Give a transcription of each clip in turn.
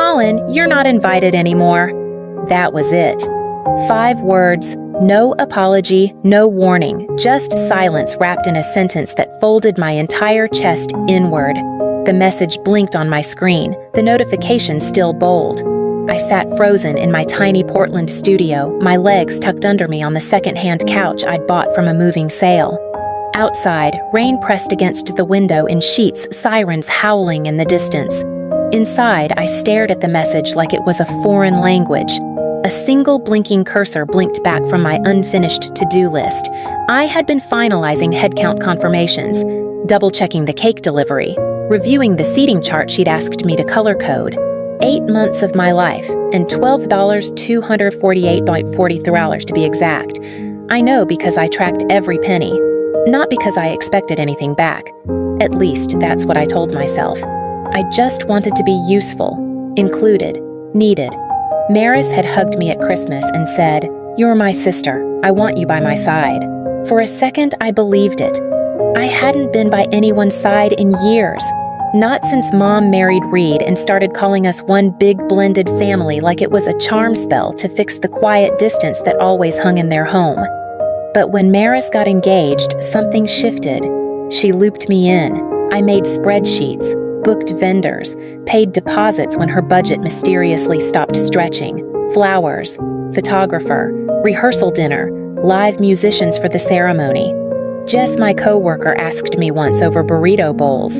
"Colin, you're not invited anymore." That was it. 5 words, no apology, no warning, just silence wrapped in a sentence that folded my entire chest inward. The message blinked on my screen, the notification still bold. I sat frozen in my tiny Portland studio, my legs tucked under me on the second-hand couch I'd bought from a moving sale. Outside, rain pressed against the window in sheets, sirens howling in the distance. Inside, I stared at the message like it was a foreign language. A single blinking cursor blinked back from my unfinished to-do list. I had been finalizing headcount confirmations, double-checking the cake delivery, reviewing the seating chart she'd asked me to color code. 8 months of my life, and $12,248.43 to be exact. I know because I tracked every penny, not because I expected anything back. At least that's what I told myself. I just wanted to be useful, included, needed. Maris had hugged me at Christmas and said, "You're my sister. I want you by my side." For a second, I believed it. I hadn't been by anyone's side in years. Not since Mom married Reed and started calling us one big blended family like it was a charm spell to fix the quiet distance that always hung in their home. But when Maris got engaged, something shifted. She looped me in. I made spreadsheets, booked vendors, paid deposits when her budget mysteriously stopped stretching, flowers, photographer, rehearsal dinner, live musicians for the ceremony. Jess, my coworker, asked me once over burrito bowls,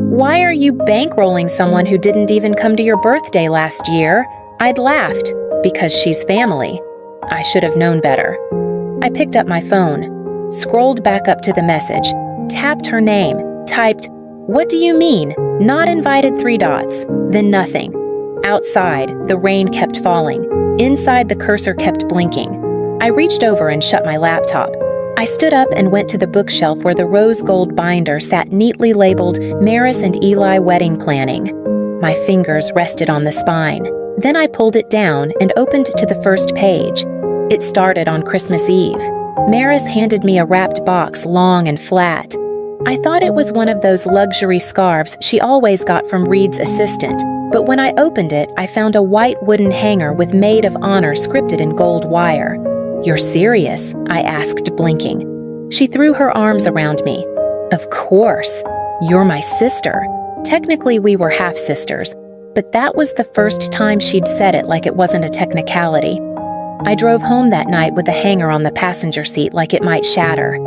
"Why are you bankrolling someone who didn't even come to your birthday last year?" I'd laughed, "Because she's family." I should have known better. I picked up my phone, scrolled back up to the message, tapped her name, typed, "What do you mean? Not invited 3 dots." Then nothing. Outside, the rain kept falling. Inside, the cursor kept blinking. I reached over and shut my laptop. I stood up and went to the bookshelf where the rose gold binder sat neatly labeled Maris and Eli Wedding Planning. My fingers rested on the spine. Then I pulled it down and opened to the first page. It started on Christmas Eve. Maris handed me a wrapped box, long and flat. I thought it was one of those luxury scarves she always got from Reed's assistant, but when I opened it, I found a white wooden hanger with Maid of Honor scripted in gold wire. "You're serious?" I asked, blinking. She threw her arms around me. "Of course. You're my sister." Technically, we were half-sisters, but that was the first time she'd said it like it wasn't a technicality. I drove home that night with the hanger on the passenger seat like it might shatter.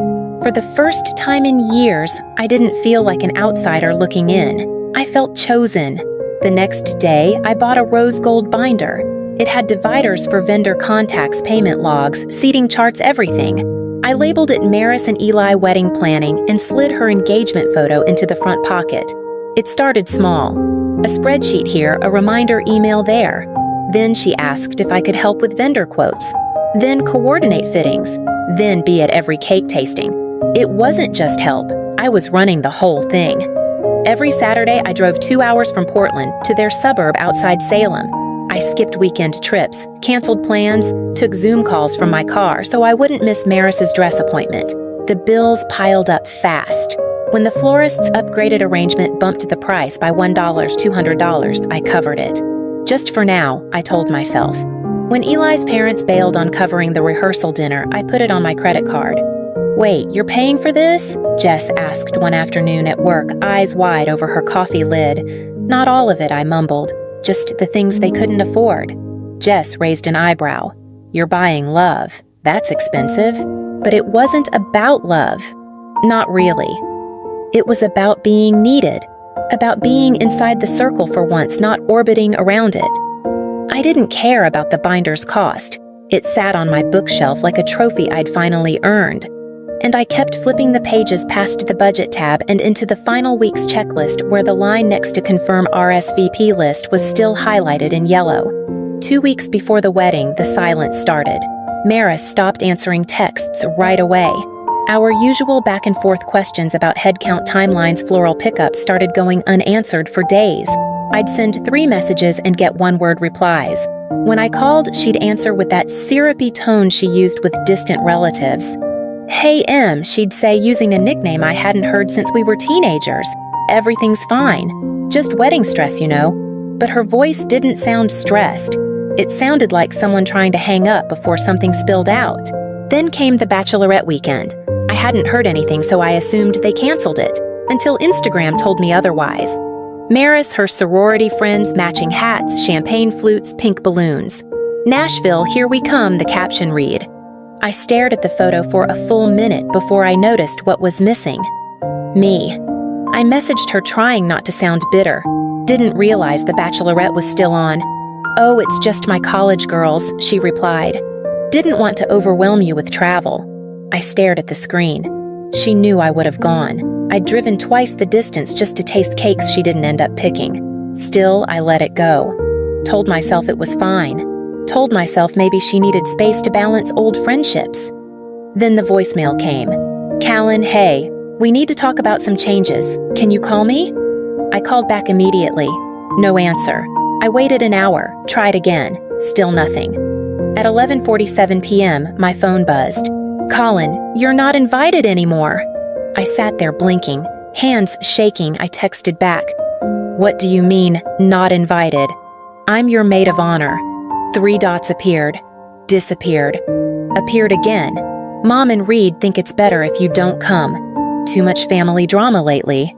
For the first time in years, I didn't feel like an outsider looking in. I felt chosen. The next day, I bought a rose gold binder. It had dividers for vendor contacts, payment logs, seating charts, everything. I labeled it Maris and Eli Wedding Planning and slid her engagement photo into the front pocket. It started small. A spreadsheet here, a reminder email there. Then she asked if I could help with vendor quotes. Then coordinate fittings. Then be at every cake tasting. It wasn't just help. I was running the whole thing. Every Saturday, I drove 2 hours from Portland to their suburb outside Salem. I skipped weekend trips, canceled plans, took Zoom calls from my car so I wouldn't miss Maris's dress appointment. The bills piled up fast. When the florist's upgraded arrangement bumped the price by $1, $200, I covered it. Just for now, I told myself. When Eli's parents bailed on covering the rehearsal dinner, I put it on my credit card. "Wait, you're paying for this?" Jess asked one afternoon at work, eyes wide over her coffee lid. "Not all of it," I mumbled. "Just the things they couldn't afford." Jess raised an eyebrow. "You're buying love. That's expensive." But it wasn't about love. Not really. It was about being needed. About being inside the circle for once, not orbiting around it. I didn't care about the binder's cost. It sat on my bookshelf like a trophy I'd finally earned. And I kept flipping the pages past the budget tab and into the final week's checklist where the line next to confirm RSVP list was still highlighted in yellow. 2 weeks before the wedding, the silence started. Maris stopped answering texts right away. Our usual back-and-forth questions about headcount timelines, floral pickups started going unanswered for days. I'd send 3 messages and get one-word replies. When I called, she'd answer with that syrupy tone she used with distant relatives. "Hey, Em," she'd say, using a nickname I hadn't heard since we were teenagers. "Everything's fine. Just wedding stress, you know." but her voice didn't sound stressed. It sounded like someone trying to hang up before something spilled out. Then came the bachelorette weekend. I hadn't heard anything, so I assumed they canceled it, until Instagram told me otherwise. Maris, her sorority friends, matching hats, champagne flutes, pink balloons. "Nashville, here we come," the caption read. I stared at the photo for a full minute before I noticed what was missing. Me. I messaged her trying not to sound bitter. Didn't realize the bachelorette was still on. "Oh, it's just my college girls," she replied. "Didn't want to overwhelm you with travel." I stared at the screen. She knew I would have gone. I'd driven twice the distance just to taste cakes she didn't end up picking. Still, I let it go. Told myself it was fine. Told myself maybe she needed space to balance old friendships. Then the voicemail came. "Callan, hey, we need to talk about some changes. Can you call me?" I called back immediately. No answer. I waited an hour, tried again. Still nothing. At 11:47 p.m., my phone buzzed. "Colin, you're not invited anymore." I sat there blinking, hands shaking. I texted back. "What do you mean, not invited?" "I'm your maid of honor." 3 dots appeared. Disappeared. Appeared again. "Mom and Reed think it's better if you don't come. Too much family drama lately."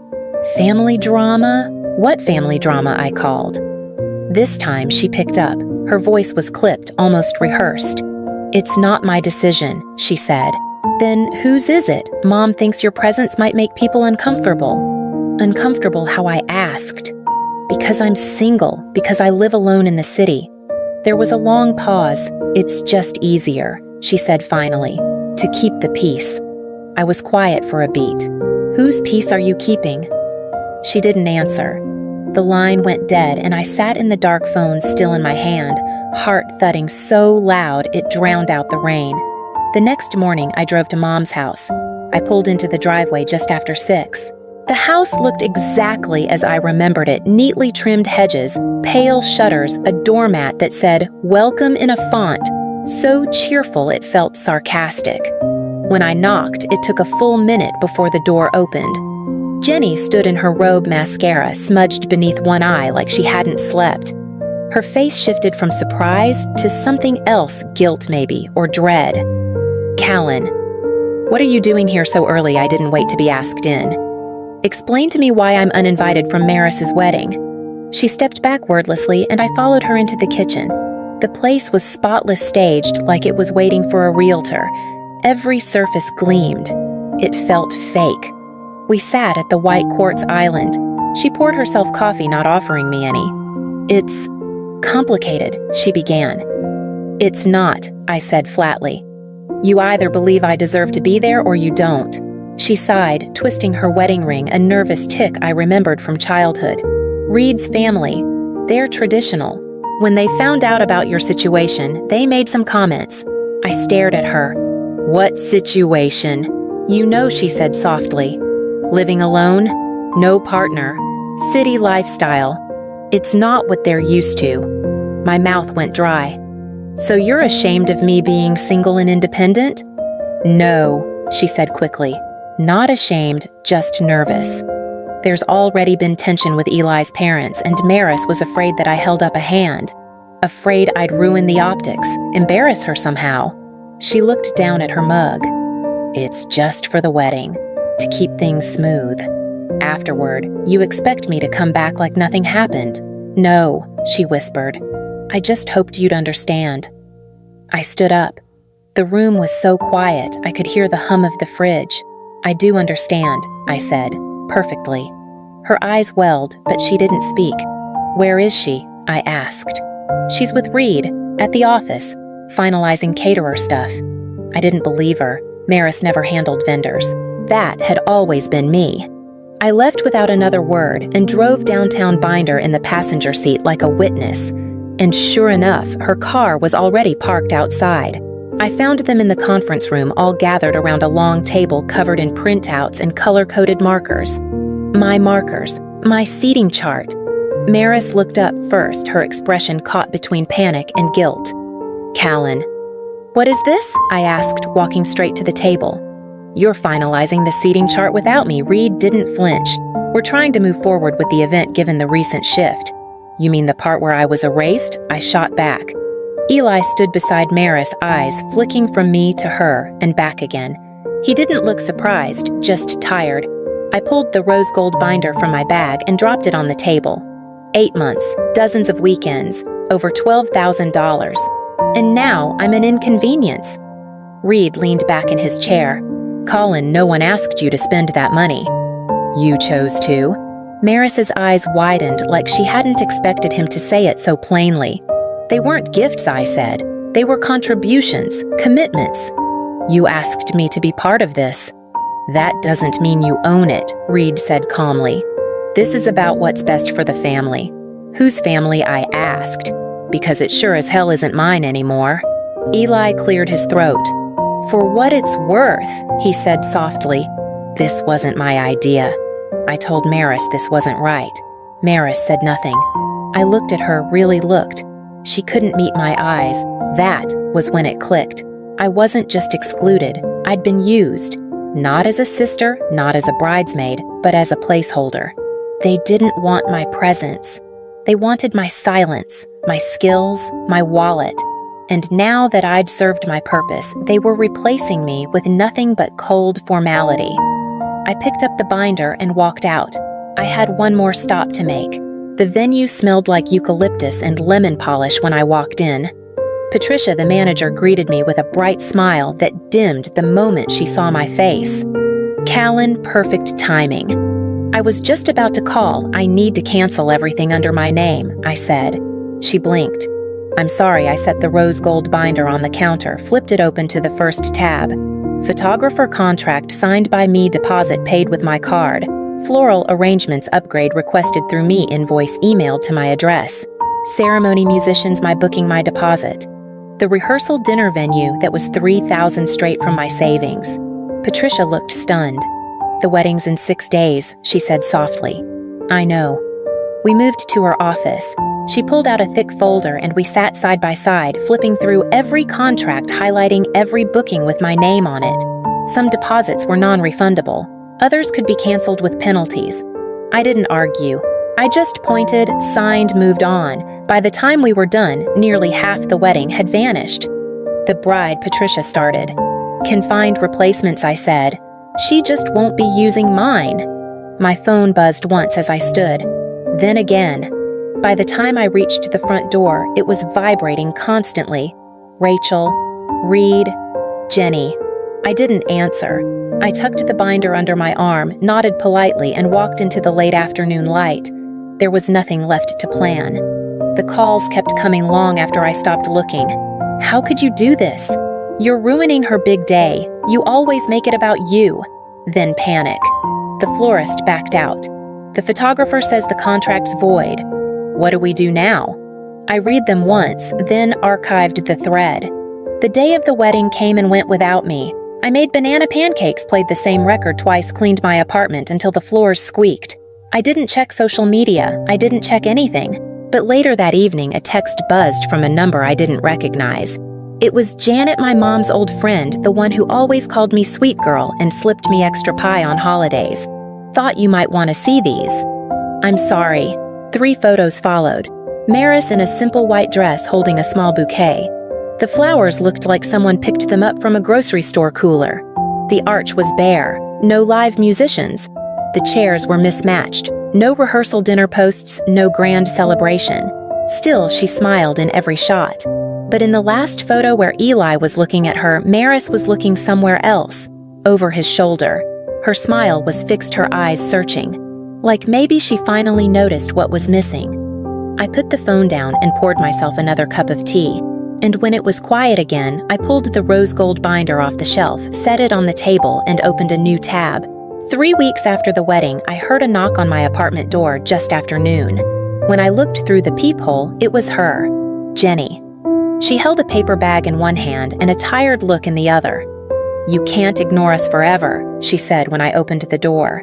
Family drama? What family drama? I called. This time she picked up. Her voice was clipped, almost rehearsed. "It's not my decision," she said. "Then whose is it? Mom thinks your presence might make people uncomfortable." Uncomfortable how I asked. "Because I'm single, because I live alone in the city." There was a long pause. "It's just easier," she said finally, "to keep the peace." I was quiet for a beat. "Whose peace are you keeping?" She didn't answer. The line went dead and I sat in the dark phone still in my hand, heart thudding so loud it drowned out the rain. The next morning I drove to Mom's house. I pulled into the driveway just after 6. The house looked exactly as I remembered it, neatly trimmed hedges, pale shutters, a doormat that said, "Welcome" in a font, so cheerful it felt sarcastic. When I knocked, it took a full minute before the door opened. Jenny stood in her robe, mascara smudged beneath one eye like she hadn't slept. Her face shifted from surprise to something else, guilt maybe, or dread. "Callan, what are you doing here so early?" I didn't wait to be asked in. "Explain to me why I'm uninvited from Maris's wedding." She stepped back wordlessly and I followed her into the kitchen. The place was spotless staged like it was waiting for a realtor. Every surface gleamed. It felt fake. We sat at the white quartz island. She poured herself coffee, not offering me any. "It's complicated," she began. "It's not," I said flatly. "You either believe I deserve to be there or you don't." She sighed, twisting her wedding ring, a nervous tick I remembered from childhood. "Reed's family, they're traditional. When they found out about your situation, they made some comments." I stared at her. "What situation?" "You know," she said softly. "Living alone, no partner, city lifestyle. It's not what they're used to." My mouth went dry. "So you're ashamed of me being single and independent?" "No," she said quickly. "Not ashamed, just nervous. There's already been tension with Eli's parents, and Maris was afraid that I held up a hand. Afraid I'd ruin the optics, embarrass her somehow." She looked down at her mug. "It's just for the wedding, to keep things smooth. Afterward, you expect me to come back like nothing happened." "No," she whispered. "I just hoped you'd understand." I stood up. The room was so quiet, I could hear the hum of the fridge. "I do understand," I said, perfectly. Her eyes welled, but she didn't speak. "Where is she?" I asked. "She's with Reed, at the office, finalizing caterer stuff." I didn't believe her. Maris never handled vendors. That had always been me. I left without another word and drove downtown Binder in the passenger seat like a witness. And sure enough, her car was already parked outside. I found them in the conference room, all gathered around a long table covered in printouts and color-coded markers. My seating chart. Maris looked up first, her expression caught between panic and guilt. "Callan." "What is this?" I asked, walking straight to the table. "You're finalizing the seating chart without me." Reed didn't flinch. "We're trying to move forward with the event given the recent shift." You mean the part where I was erased? I shot back. Eli stood beside Maris, eyes flicking from me to her and back again. He didn't look surprised, just tired. I pulled the rose gold binder from my bag and dropped it on the table. 8 months, dozens of weekends, over $12,000. And now I'm an inconvenience. Reed leaned back in his chair. Colin, no one asked you to spend that money. You chose to. Maris's eyes widened like she hadn't expected him to say it so plainly. They weren't gifts, I said. They were contributions, commitments. You asked me to be part of this. That doesn't mean you own it, Reed said calmly. This is about what's best for the family. Whose family, I asked, because it sure as hell isn't mine anymore. Eli cleared his throat. For what it's worth, he said softly. This wasn't my idea. I told Maris this wasn't right. Maris said nothing. I looked at her, really looked. She couldn't meet my eyes. That was when it clicked. I wasn't just excluded. I'd been used. Not as a sister, not as a bridesmaid, but as a placeholder. They didn't want my presence. They wanted my silence, my skills, my wallet. And now that I'd served my purpose, they were replacing me with nothing but cold formality. I picked up the binder and walked out. I had one more stop to make. The venue smelled like eucalyptus and lemon polish when I walked in. Patricia, the manager, greeted me with a bright smile that dimmed the moment she saw my face. Callan, perfect timing. I was just about to call. I need to cancel everything under my name, I said. She blinked. I'm sorry, I set the rose gold binder on the counter, flipped it open to the first tab. Photographer contract signed by me, deposit paid with my card. Floral arrangements upgrade requested through me, invoice emailed to my address. Ceremony musicians, my booking, my deposit. The rehearsal dinner venue that was $3,000 straight from my savings. Patricia looked stunned. The wedding's in 6 days, she said softly. I know. We moved to her office. She pulled out a thick folder and we sat side by side, flipping through every contract, highlighting every booking with my name on it. Some deposits were non-refundable. Others could be canceled with penalties. I didn't argue. I just pointed, signed, moved on. By the time we were done, nearly half the wedding had vanished. The bride, Patricia, started. Can find replacements, I said. She just won't be using mine. My phone buzzed once as I stood. Then again. By the time I reached the front door, it was vibrating constantly. Rachel, Reed, Jenny. I didn't answer. I tucked the binder under my arm, nodded politely, and walked into the late afternoon light. There was nothing left to plan. The calls kept coming long after I stopped looking. How could you do this? You're ruining her big day. You always make it about you. Then panic. The florist backed out. The photographer says the contract's void. What do we do now? I read them once, then archived the thread. The day of the wedding came and went without me. I made banana pancakes, played the same record twice, cleaned my apartment until the floors squeaked. I didn't check social media. I didn't check anything. But later that evening, a text buzzed from a number I didn't recognize. It was Janet, my mom's old friend, the one who always called me sweet girl and slipped me extra pie on holidays. Thought you might want to see these. I'm sorry. 3 photos followed. Maris in a simple white dress holding a small bouquet. The flowers looked like someone picked them up from a grocery store cooler. The arch was bare. No live musicians. The chairs were mismatched. No rehearsal dinner posts, no grand celebration. Still, she smiled in every shot. But in the last photo where Eli was looking at her, Maris was looking somewhere else, over his shoulder. Her smile was fixed, her eyes searching. Like maybe she finally noticed what was missing. I put the phone down and poured myself another cup of tea. And when it was quiet again, I pulled the rose gold binder off the shelf, set it on the table, and opened a new tab. 3 weeks after the wedding, I heard a knock on my apartment door just after noon. When I looked through the peephole, it was her, Jenny. She held a paper bag in one hand and a tired look in the other. You can't ignore us forever, she said when I opened the door.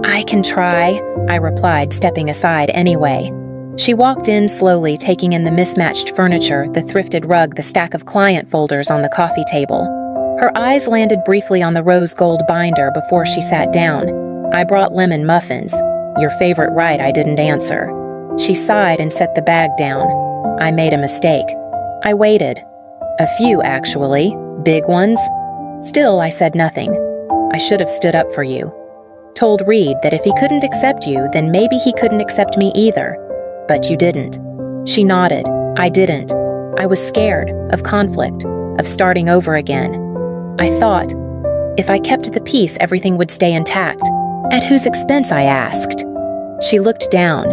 I can try, I replied, stepping aside anyway. She walked in slowly, taking in the mismatched furniture, the thrifted rug, the stack of client folders on the coffee table. Her eyes landed briefly on the rose gold binder before she sat down. I brought lemon muffins. Your favorite, right? I didn't answer. She sighed and set the bag down. I made a mistake. I waited. A few, actually. Big ones. Still, I said nothing. I should have stood up for you. Told Reed that if he couldn't accept you, then maybe he couldn't accept me either. But you didn't. She nodded. I didn't. I was scared of conflict, of starting over again. I thought, if I kept the peace, everything would stay intact. At whose expense, I asked. She looked down.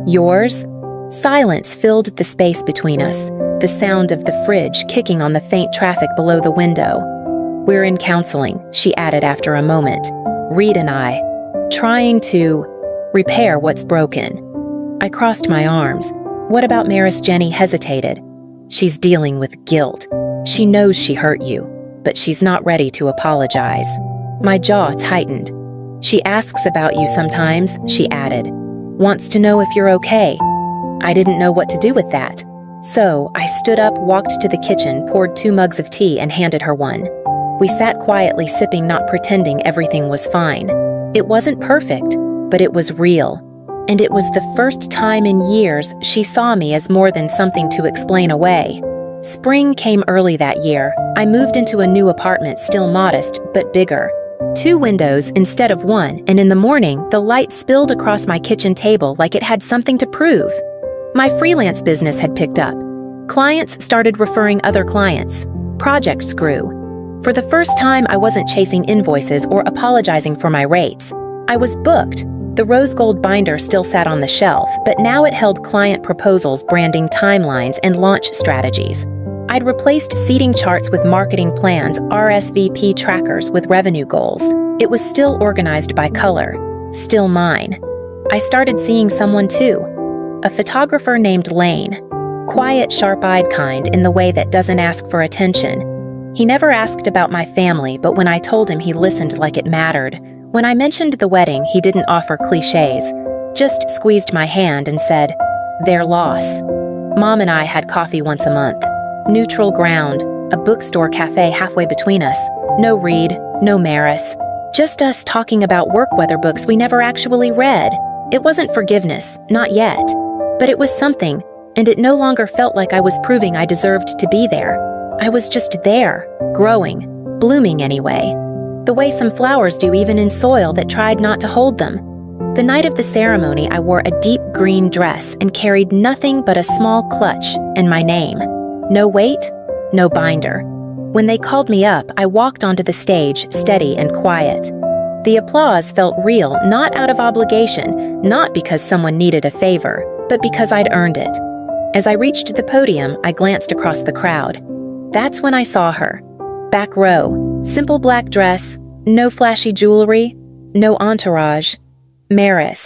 Yours? Silence filled the space between us, the sound of the fridge kicking on the faint traffic below the window. We're in counseling, she added after a moment. Reed and I, trying to repair what's broken. I crossed my arms. What about Maris? Jenny hesitated. She's dealing with guilt. She knows she hurt you, but she's not ready to apologize. My jaw tightened. She asks about you sometimes, she added. Wants to know if you're okay. I didn't know what to do with that. So I stood up, walked to the kitchen, poured 2 mugs of tea, and handed her one. We sat quietly sipping, not pretending everything was fine. It wasn't perfect, but it was real. And it was the first time in years she saw me as more than something to explain away. Spring came early that year. I moved into a new apartment, still modest, but bigger. 2 windows instead of 1, and in the morning, the light spilled across my kitchen table like it had something to prove. My freelance business had picked up. Clients started referring other clients. Projects grew. For the first time, I wasn't chasing invoices or apologizing for my rates. I was booked. The rose gold binder still sat on the shelf, but now it held client proposals, branding timelines, and launch strategies. I'd replaced seating charts with marketing plans, RSVP trackers with revenue goals. It was still organized by color, still mine. I started seeing someone too, a photographer named Lane. Quiet, sharp-eyed kind in the way that doesn't ask for attention. He never asked about my family, but when I told him, he listened like it mattered. When I mentioned the wedding, he didn't offer cliches, just squeezed my hand and said, "Their loss." Mom and I had coffee once a month. Neutral ground, a bookstore cafe halfway between us. No Reed, no Maris. Just us talking about work weather books we never actually read. It wasn't forgiveness, not yet. But it was something, and it no longer felt like I was proving I deserved to be there. I was just there, growing, blooming anyway. The way some flowers do even in soil that tried not to hold them. The night of the ceremony, I wore a deep green dress and carried nothing but a small clutch and my name. No weight, no binder. When they called me up, I walked onto the stage, steady and quiet. The applause felt real, not out of obligation, not because someone needed a favor, but because I'd earned it. As I reached the podium, I glanced across the crowd. That's when I saw her. Back row, simple black dress, no flashy jewelry, no entourage. Maris.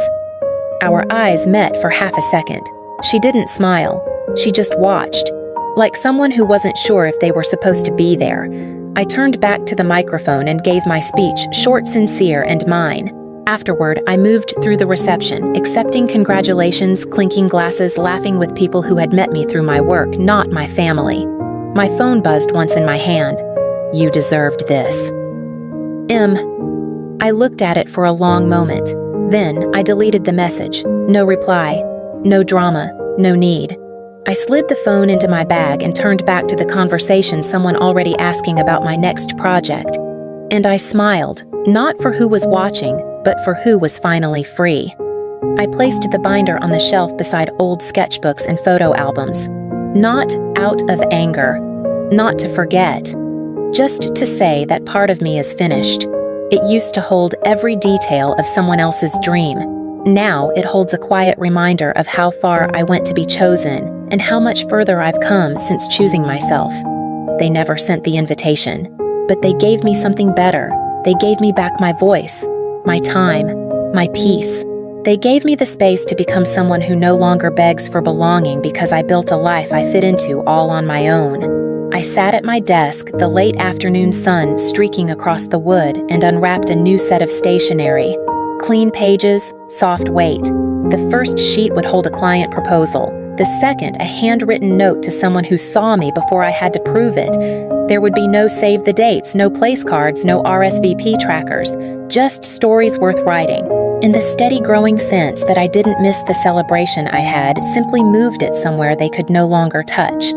Our eyes met for half a second. She didn't smile. She just watched, like someone who wasn't sure if they were supposed to be there. I turned back to the microphone and gave my speech, short, sincere, and mine. Afterward, I moved through the reception, accepting congratulations, clinking glasses, laughing with people who had met me through my work, not my family. My phone buzzed once in my hand. You deserved this. I looked at it for a long moment. Then I deleted the message. No reply. No drama. No need. I slid the phone into my bag and turned back to the conversation, someone already asking about my next project. And I smiled, not for who was watching, but for who was finally free. I placed the binder on the shelf beside old sketchbooks and photo albums. Not out of anger, not to forget, just to say that part of me is finished. It used to hold every detail of someone else's dream. Now it holds a quiet reminder of how far I went to be chosen and how much further I've come since choosing myself. They never sent the invitation, but they gave me something better. They gave me back my voice, my time, my peace. They gave me the space to become someone who no longer begs for belonging because I built a life I fit into all on my own. I sat at my desk, the late afternoon sun streaking across the wood, and unwrapped a new set of stationery. Clean pages, soft weight. The first sheet would hold a client proposal. The second, a handwritten note to someone who saw me before I had to prove it. There would be no save the dates, no place cards, no RSVP trackers. just stories worth writing, and the steady growing sense that I didn't miss the celebration I had simply moved it somewhere they could no longer touch.